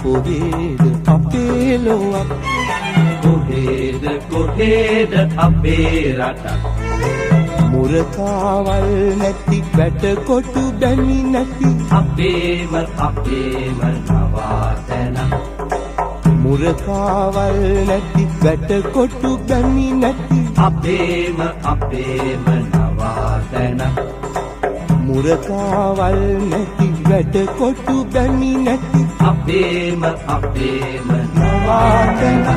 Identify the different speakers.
Speaker 1: කොහෙද අපේ ලොවක්
Speaker 2: කොහෙද අපේ රටක්
Speaker 1: මුරකාවල් නැති වැට කොටු බැමි නැති
Speaker 2: අපේම නවාතැනක්
Speaker 1: මුරකාවල් නැති වැට කොටු බැමි නැති
Speaker 2: අපේම නවාතැනක්
Speaker 1: මුරකාවල් නැති වැට කොටු බැමි නැති
Speaker 2: අපේම නවාතැනක්